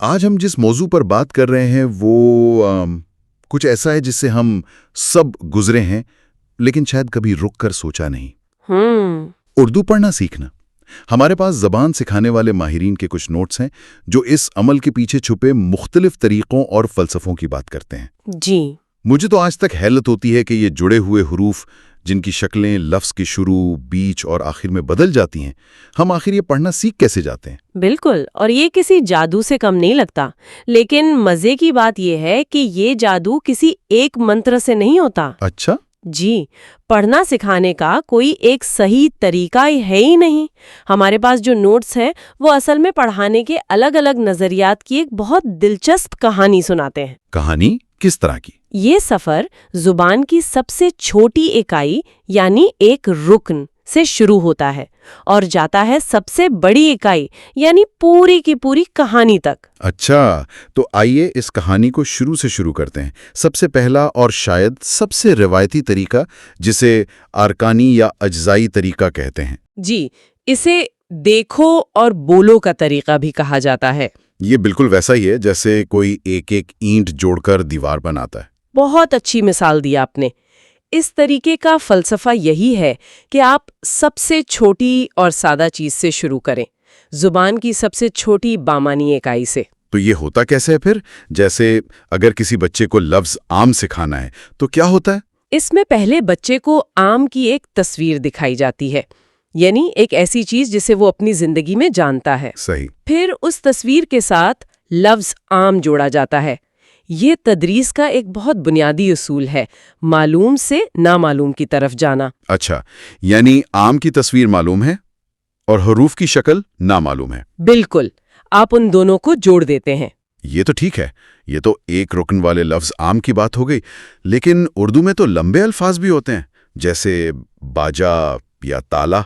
آج ہم جس موضوع پر بات کر رہے ہیں وہ کچھ ایسا ہے جس سے ہم سب گزرے ہیں لیکن شاید کبھی رک کر سوچا نہیں۔ اردو پڑھنا سیکھنا۔ ہمارے پاس زبان سکھانے والے ماہرین کے کچھ نوٹس ہیں جو اس عمل کے پیچھے چھپے مختلف طریقوں اور فلسفوں کی بات کرتے ہیں۔ جی، مجھے تو آج تک حیرت ہوتی ہے کہ یہ جڑے ہوئے حروف جن کی شکلیں لفظ کے شروع، بیچ اور آخر میں بدل جاتی ہیں، ہم آخر یہ پڑھنا سیکھ کیسے جاتے ہیں؟ بالکل، اور یہ کسی جادو سے کم نہیں لگتا۔ لیکن مزے کی بات یہ ہے کہ یہ جادو کسی ایک منتر سے نہیں ہوتا۔ اچھا؟ جی، پڑھنا سکھانے کا کوئی ایک صحیح طریقہ ہے ہی نہیں۔ ہمارے پاس جو نوٹس ہیں وہ اصل میں پڑھانے کے الگ الگ نظریات کی ایک بہت دلچسپ کہانی سناتے ہیں۔ کہانی کس طرح کی؟ یہ سفر زبان کی سب سے چھوٹی اکائی یعنی ایک رکن سے شروع ہوتا ہے اور جاتا ہے سب سے بڑی اکائی یعنی پوری کی پوری کہانی تک۔ اچھا، تو آئیے اس کہانی کو شروع سے شروع کرتے ہیں۔ سب سے پہلا اور شاید سب سے روایتی طریقہ جسے ارکانی یا اجزائی طریقہ کہتے ہیں۔ جی، اسے دیکھو اور بولو کا طریقہ بھی کہا جاتا ہے۔ یہ بالکل ویسا ہی ہے جیسے کوئی ایک ایک اینٹ جوڑ کر دیوار بناتا ہے۔ بہت اچھی مثال دی آپ نے۔ اس طریقے کا فلسفہ یہی ہے کہ آپ سب سے چھوٹی اور سادہ چیز سے شروع کریں، زبان کی سب سے چھوٹی بامانی اکائی سے۔ تو یہ ہوتا کیسے ہے پھر؟ جیسے اگر کسی بچے کو لفظ آم سکھانا ہے تو کیا ہوتا ہے؟ اس میں پہلے بچے کو آم کی ایک تصویر دکھائی جاتی ہے، یعنی ایک ایسی چیز جسے وہ اپنی زندگی میں جانتا ہے۔ صحیح۔ پھر اس تصویر کے ساتھ لفظ آم جوڑا جاتا ہے۔ یہ تدریس کا ایک بہت بنیادی اصول ہے، معلوم سے نامعلوم کی طرف جانا۔ اچھا، یعنی آم کی تصویر معلوم ہے اور حروف کی شکل نامعلوم ہے۔ بالکل، آپ ان دونوں کو جوڑ دیتے ہیں۔ یہ تو ٹھیک ہے، یہ تو ایک رکن والے لفظ آم کی بات ہو گئی، لیکن اردو میں تو لمبے الفاظ بھی ہوتے ہیں جیسے باجا یا تالا،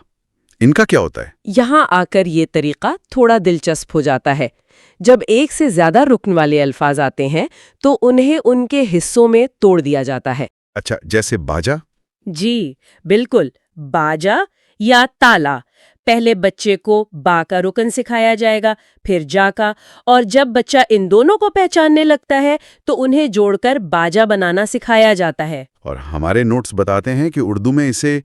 ان کا کیا ہوتا ہے؟ یہاں آ کر یہ طریقہ تھوڑا دلچسپ ہو جاتا ہے۔ جب ایک سے زیادہ رکن والے الفاظ آتے ہیں تو انہیں ان کے حصوں میں توڑ دیا جاتا ہے۔ اچھا، جیسے باجا؟ جی بالکل، باجا یا تالا۔ پہلے بچے کو با کا رکن سکھایا جائے گا، پھر جا کا، اور جب بچہ ان دونوں کو پہچاننے لگتا ہے تو انہیں جوڑ کر باجا بنانا سکھایا جاتا ہے۔ اور ہمارے نوٹس بتاتے ہیں کہ اردو میں اسے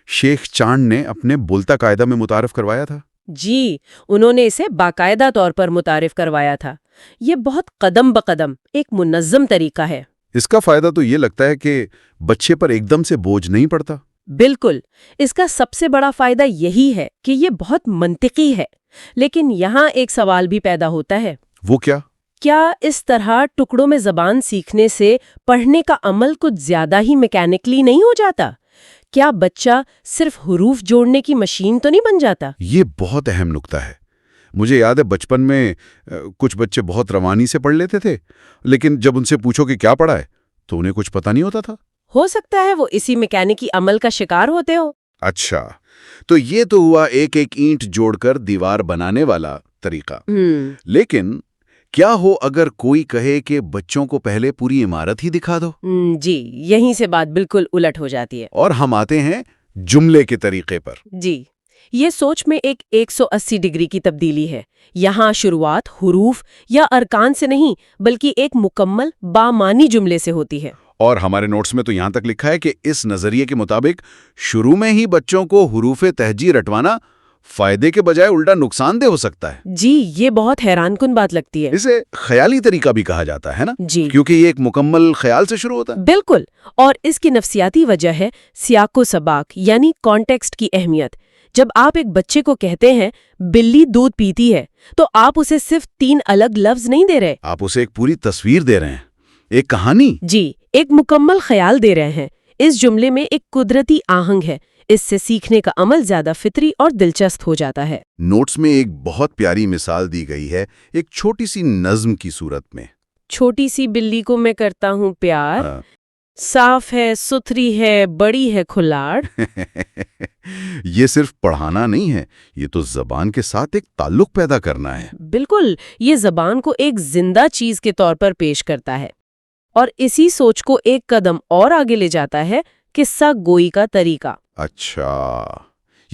شیخ چاند نے اپنے بولتا قاعدہ میں متعارف کروایا تھا۔ جی، انہوں نے اسے باقاعدہ طور پر متعارف کروایا تھا۔ یہ بہت قدم بقدم ایک منظم طریقہ ہے۔ اس کا فائدہ تو یہ لگتا ہے کہ بچے پر ایک دم سے بوجھ نہیں پڑتا۔ بالکل، اس کا سب سے بڑا فائدہ یہی ہے کہ یہ بہت منطقی ہے۔ لیکن یہاں ایک سوال بھی پیدا ہوتا ہے۔ وہ کیا؟ کیا اس طرح ٹکڑوں میں زبان سیکھنے سے پڑھنے کا عمل کچھ زیادہ ہی میکینکلی نہیں ہو جاتا؟ کیا بچہ صرف حروف جوڑنے کی مشین تو نہیں بن جاتا؟ یہ بہت اہم نکتہ ہے۔ مجھے یاد ہے بچپن میں کچھ بچے بہت روانی سے پڑھ لیتے تھے، لیکن جب ان سے پوچھو کہ کیا پڑھا ہے تو انہیں کچھ پتہ نہیں ہوتا تھا۔ ہو سکتا ہے وہ اسی میکینکی عمل کا شکار ہوتے ہو۔ اچھا، تو یہ تو ہوا ایک ایک اینٹ جوڑ کر دیوار بنانے والا طریقہ۔ لیکن کیا ہو اگر کوئی کہے کہ بچوں کو پہلے پوری عمارت ہی دکھا دو؟ جی، یہیں سے بات بالکل الٹ ہو جاتی ہے۔ اور ہم آتے ہیں جملے کے طریقے پر۔ جی، یہ سوچ میں ایک 180 ڈگری کی تبدیلی ہے۔ یہاں شروعات حروف یا ارکان سے نہیں بلکہ ایک مکمل بامانی جملے سے ہوتی ہے۔ اور ہمارے نوٹس میں تو یہاں تک لکھا ہے کہ اس نظریے کے مطابق شروع میں ہی بچوں کو حروف تہجی رٹوانا فائدے کے بجائے الٹا نقصان دہ ہو سکتا ہے۔ جی، یہ بہت حیران کن بات لگتی ہے۔ اسے خیالی طریقہ بھی کہا جاتا ہے نا؟ جی، کیونکہ یہ ایک مکمل خیال سے شروع ہوتا ہے۔ بالکل، اور اس کی نفسیاتی وجہ ہے سیاق و سباق یعنی کانٹیکسٹ کی اہمیت۔ جب آپ ایک بچے کو کہتے ہیں بلی دودھ پیتی ہے تو آپ اسے صرف 3 الگ لفظ نہیں دے رہے، آپ اسے ایک پوری تصویر دے رہے ہیں، ایک کہانی۔ جی، ایک مکمل خیال دے رہے ہیں۔ اس جملے میں ایک قدرتی آہنگ ہے، اس سے سیکھنے کا عمل زیادہ فطری اور دلچسپ ہو جاتا ہے۔ نوٹس میں ایک بہت پیاری مثال دی گئی ہے، ایک چھوٹی سی نظم کی صورت میں۔ چھوٹی سی بلی کو میں کرتا ہوں پیار، صاف ہے ستھری ہے بڑی ہے کھلاڑ۔ یہ صرف پڑھانا نہیں ہے، یہ تو زبان کے ساتھ ایک تعلق پیدا کرنا ہے۔ بالکل، یہ زبان کو ایک زندہ چیز کے طور پر پیش کرتا ہے اور اسی سوچ کو ایک قدم اور آگے لے جاتا ہے قصہ گوئی کا طریقہ۔ اچھا،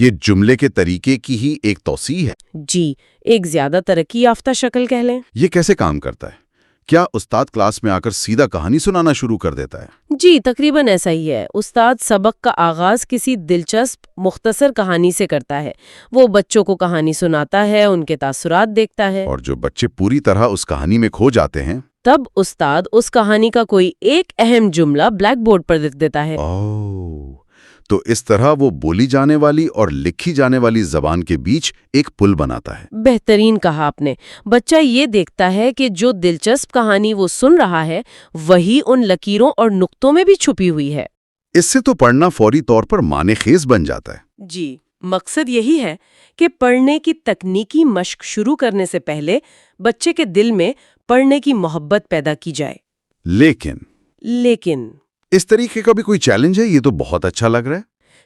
یہ جملے کے طریقے کی ہی ایک توسیع ہے۔ جی، ایک زیادہ ترقی یافتہ شکل کہہ لیں۔ یہ کیسے کام کرتا ہے؟ کیا استاد کلاس میں آ کر سیدھا کہانی سنانا شروع کر دیتا ہے؟ جی، تقریباً ایسا ہی ہے۔ استاد سبق کا آغاز کسی دلچسپ مختصر کہانی سے کرتا ہے۔ وہ بچوں کو کہانی سناتا ہے، ان کے تاثرات دیکھتا ہے، اور جو بچے پوری طرح اس کہانی میں کھو جاتے ہیں، تب استاد اس کہانی کا کوئی ایک اہم جملہ بلیک بورڈ پر لکھ دیتا ہے۔ تو اس طرح وہ بولی جانے والی اور لکھی جانے والی زبان کے بیچ ایک پل بناتا ہے۔ بہترین کہا آپ نے۔ بچہ یہ دیکھتا ہے کہ جو دلچسپ کہانی وہ سن رہا ہے وہی ان لکیروں اور نقطوں میں بھی چھپی ہوئی ہے۔ اس سے تو پڑھنا فوری طور پر معنی خیز بن جاتا ہے۔ جی، مقصد یہی ہے کہ پڑھنے کی تکنیکی مشق شروع کرنے سے پہلے بچے کے دل میں پڑھنے کی محبت پیدا کی جائے۔ لیکن اس طریقے کا بھی کوئی چیلنج ہے؟ یہ تو بہت اچھا لگ رہا ہے۔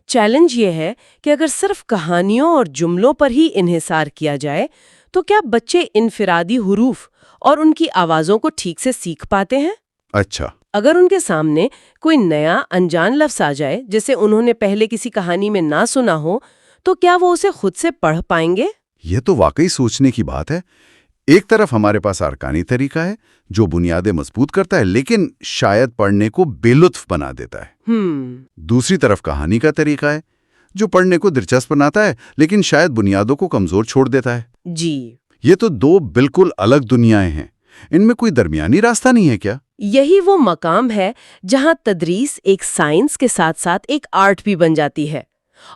چیلنج یہ ہے کہ اگر صرف کہانیوں اور جملوں پر ہی انحصار کیا جائے تو کیا بچے انفرادی حروف اور ان کی آوازوں کو ٹھیک سے سیکھ پاتے ہیں؟ اچھا، اگر ان کے سامنے کوئی نیا انجان لفظ آ جائے جسے انہوں نے پہلے کسی کہانی میں نہ سنا ہو تو کیا وہ اسے خود سے پڑھ پائیں گے؟ یہ تو واقعی سوچنے کی بات ہے۔ ایک طرف ہمارے پاس ارکانی طریقہ ہے جو بنیادیں مضبوط کرتا ہے لیکن شاید پڑھنے کو بے لطف بنا دیتا ہے۔ دوسری طرف کہانی کا طریقہ ہے جو پڑھنے کو دلچسپ بناتا ہے لیکن شاید بنیادوں کو کمزور چھوڑ دیتا ہے۔ جی، یہ تو دو بالکل الگ دنیایں ہیں۔ ان میں کوئی درمیانی راستہ نہیں ہے کیا؟ یہی وہ مقام ہے جہاں تدریس ایک سائنس کے ساتھ ساتھ ایک آرٹ بھی بن جاتی ہے،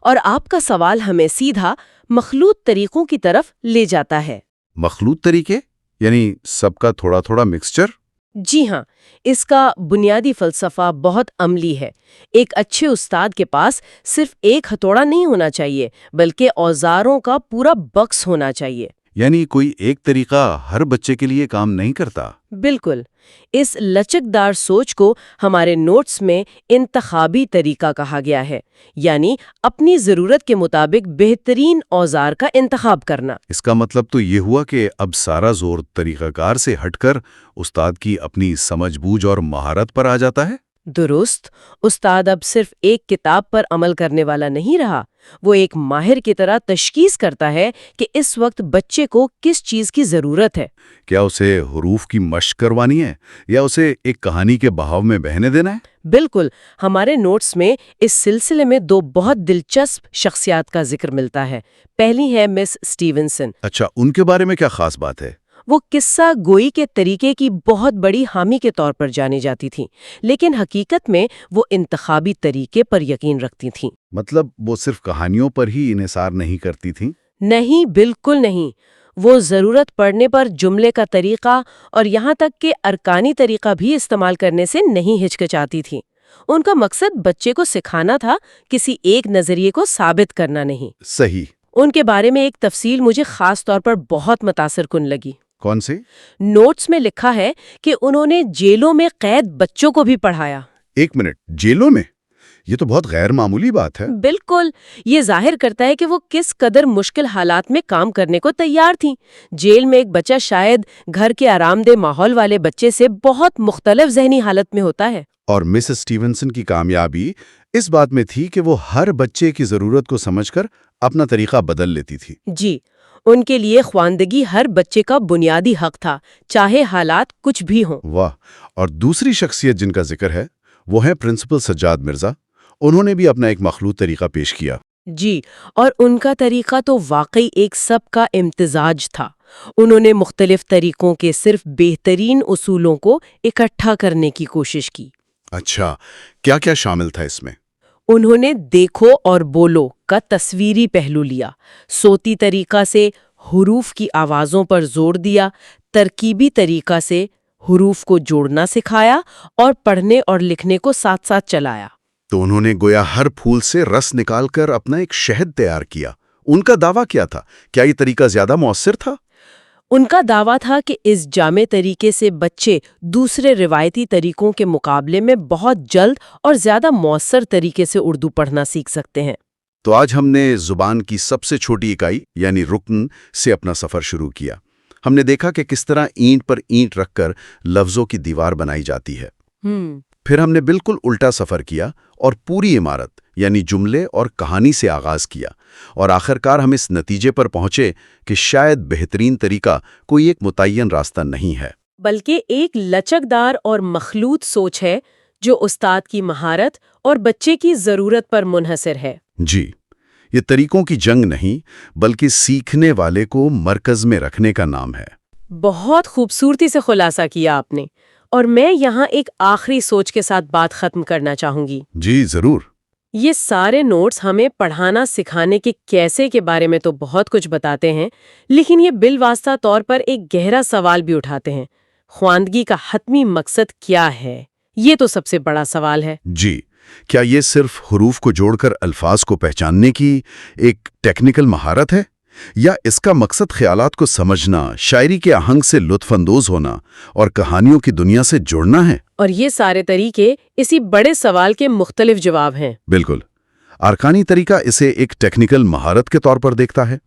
اور آپ کا سوال ہمیں سیدھا مخلوط طریقوں کی طرف لے جاتا ہے۔ مخلوط طریقے یعنی سب کا تھوڑا تھوڑا مکسچر؟ جی ہاں، اس کا بنیادی فلسفہ بہت عملی ہے۔ ایک اچھے استاد کے پاس صرف ایک ہتھوڑا نہیں ہونا چاہیے بلکہ اوزاروں کا پورا بکس ہونا چاہیے۔ یعنی کوئی ایک طریقہ ہر بچے کے لیے کام نہیں کرتا؟ بالکل۔ اس لچکدار سوچ کو ہمارے نوٹس میں انتخابی طریقہ کہا گیا ہے، یعنی اپنی ضرورت کے مطابق بہترین اوزار کا انتخاب کرنا۔ اس کا مطلب تو یہ ہوا کہ اب سارا زور طریقہ کار سے ہٹ کر استاد کی اپنی سمجھ بوجھ اور مہارت پر آ جاتا ہے؟ درست۔ استاد اب صرف ایک کتاب پر عمل کرنے والا نہیں رہا، وہ ایک ماہر کی طرح تشخیص کرتا ہے کہ اس وقت بچے کو کس چیز کی ضرورت ہے۔ کیا اسے حروف کی مشق کروانی ہے یا اسے ایک کہانی کے بہاؤ میں بہنے دینا ہے؟ بالکل۔ ہمارے نوٹس میں اس سلسلے میں دو بہت دلچسپ شخصیات کا ذکر ملتا ہے۔ پہلی ہے مس اسٹیونسن۔ اچھا، ان کے بارے میں کیا خاص بات ہے؟ وہ قصہ گوئی کے طریقے کی بہت بڑی حامی کے طور پر جانی جاتی تھیں، لیکن حقیقت میں وہ انتخابی طریقے پر یقین رکھتی تھیں۔ مطلب وہ صرف کہانیوں پر ہی انحصار نہیں کرتی تھیں؟ نہیں، بالکل نہیں۔ وہ ضرورت پڑنے پر جملے کا طریقہ اور یہاں تک کہ ارکانی طریقہ بھی استعمال کرنے سے نہیں ہچکچاتی تھیں۔ ان کا مقصد بچے کو سکھانا تھا، کسی ایک نظریے کو ثابت کرنا نہیں۔ صحیح۔ ان کے بارے میں ایک تفصیل مجھے خاص طور پر بہت متاثر کن لگی۔ کون سے؟ نوٹس میں لکھا ہے کہ انہوں نے جیلوں میں قید بچوں کو بھی پڑھایا۔ ایک منٹ، جیلوں میں؟ یہ تو بہت غیر معمولی بات ہے۔ بالکل۔ یہ ظاہر کرتا ہے کہ وہ کس قدر مشکل حالات میں کام کرنے کو تیار تھیں۔ جیل میں ایک بچہ شاید گھر کے آرام دہ ماحول والے بچے سے بہت مختلف ذہنی حالت میں ہوتا ہے۔ اور مس اسٹیونسن کی کامیابی اس بات میں تھی کہ وہ ہر بچے کی ضرورت کو سمجھ کر اپنا طریقہ بدل لیتی تھی۔ جی، ان کے لیے خواندگی ہر بچے کا بنیادی حق تھا، چاہے حالات کچھ بھی ہوں۔ واہ۔ اور دوسری شخصیت جن کا ذکر ہے وہ ہے پرنسپل سجاد مرزا۔ انہوں نے بھی اپنا ایک مخلوط طریقہ پیش کیا۔ جی، اور ان کا طریقہ تو واقعی ایک سب کا امتزاج تھا۔ انہوں نے مختلف طریقوں کے صرف بہترین اصولوں کو اکٹھا کرنے کی کوشش کی۔ اچھا، کیا کیا شامل تھا اس میں؟ انہوں نے دیکھو اور بولو کا تصویری پہلو لیا، صوتی طریقہ سے حروف کی آوازوں پر زور دیا، ترکیبی طریقہ سے حروف کو جوڑنا سکھایا اور پڑھنے اور لکھنے کو ساتھ ساتھ چلایا۔ تو انہوں نے گویا ہر پھول سے رس نکال کر اپنا ایک شہد تیار کیا۔ ان کا دعویٰ کیا تھا؟ کیا یہ طریقہ زیادہ مؤثر تھا؟ ان کا دعویٰ تھا کہ اس جامع طریقے سے بچے دوسرے روایتی طریقوں کے مقابلے میں بہت جلد اور زیادہ مؤثر طریقے سے اردو پڑھنا سیکھ سکتے ہیں۔ تو آج ہم نے زبان کی سب سے چھوٹی اکائی یعنی رکن سے اپنا سفر شروع کیا۔ ہم نے دیکھا کہ کس طرح اینٹ پر اینٹ رکھ کر لفظوں کی دیوار بنائی جاتی ہے۔ پھر ہم نے بالکل الٹا سفر کیا اور پوری عمارت یعنی جملے اور کہانی سے آغاز کیا، اور آخرکار ہم اس نتیجے پر پہنچے کہ شاید بہترین طریقہ کوئی ایک متعین راستہ نہیں ہے، بلکہ ایک لچکدار اور مخلوط سوچ ہے جو استاد کی مہارت اور بچے کی ضرورت پر منحصر ہے۔ جی، یہ طریقوں کی جنگ نہیں بلکہ سیکھنے والے کو مرکز میں رکھنے کا نام ہے۔ بہت خوبصورتی سے خلاصہ کیا آپ نے، اور میں یہاں ایک آخری سوچ کے ساتھ بات ختم کرنا چاہوں گی۔ جی ضرور۔ یہ سارے نوٹس ہمیں پڑھانا سکھانے کے کیسے کے بارے میں تو بہت کچھ بتاتے ہیں، لیکن یہ بالواسطہ طور پر ایک گہرا سوال بھی اٹھاتے ہیں۔ خواندگی کا حتمی مقصد کیا ہے؟ یہ تو سب سے بڑا سوال ہے۔ جی، کیا یہ صرف حروف کو جوڑ کر الفاظ کو پہچاننے کی ایک ٹیکنیکل مہارت ہے، یا اس کا مقصد خیالات کو سمجھنا، شاعری کے آہنگ سے لطف اندوز ہونا اور کہانیوں کی دنیا سے جڑنا ہے؟ اور یہ سارے طریقے اسی بڑے سوال کے مختلف جواب ہیں۔ بالکل۔ ارکانی طریقہ اسے ایک ٹیکنیکل مہارت کے طور پر دیکھتا ہے،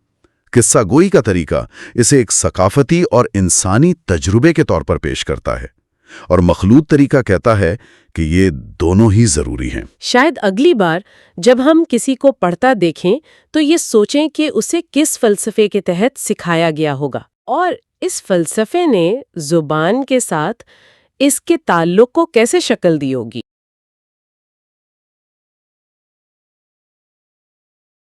قصہ گوئی کا طریقہ اسے ایک ثقافتی اور انسانی تجربے کے طور پر پیش کرتا ہے، اور مخلوط طریقہ کہتا ہے کہ یہ دونوں ہی ضروری ہیں۔ شاید اگلی بار جب ہم کسی کو پڑھتا دیکھیں تو یہ سوچیں کہ اسے کس فلسفے کے تحت سکھایا گیا ہوگا، اور اس فلسفے نے زبان کے ساتھ اس کے تعلق کو کیسے شکل دی ہوگی۔